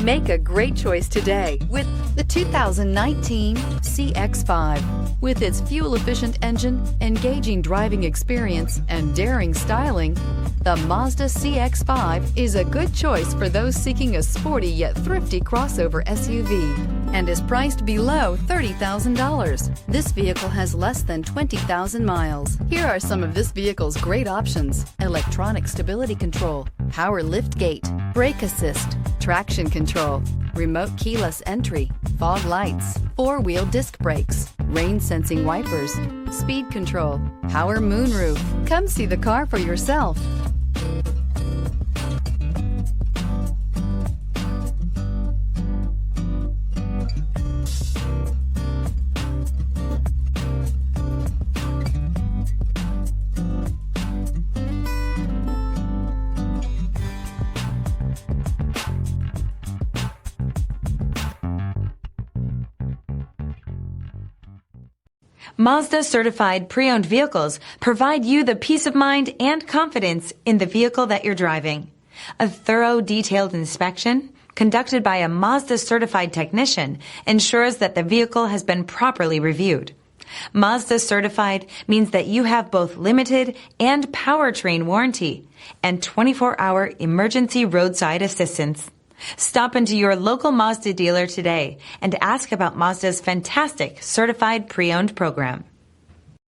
Make a great choice today with the 2019 CX-5. With its fuel-efficient engine, engaging driving experience, and daring styling, the Mazda CX-5 is a good choice for those seeking a sporty yet thrifty crossover SUV and is priced below $30,000. This vehicle has less than 20,000 miles. Here are some of this vehicle's great options: electronic stability control, power liftgate, brake assist, traction control, remote keyless entry, fog lights, four-wheel disc brakes, rain sensing wipers, speed control, power moonroof. Come see the car for yourself. Mazda certified pre-owned vehicles provide you the peace of mind and confidence in the vehicle that you're driving. A thorough, detailed inspection conducted by a Mazda certified technician ensures that the vehicle has been properly reviewed. Mazda certified means that you have both limited and powertrain warranty and 24-hour emergency roadside assistance. Stop into your local Mazda dealer today and ask about Mazda's fantastic certified pre-owned program.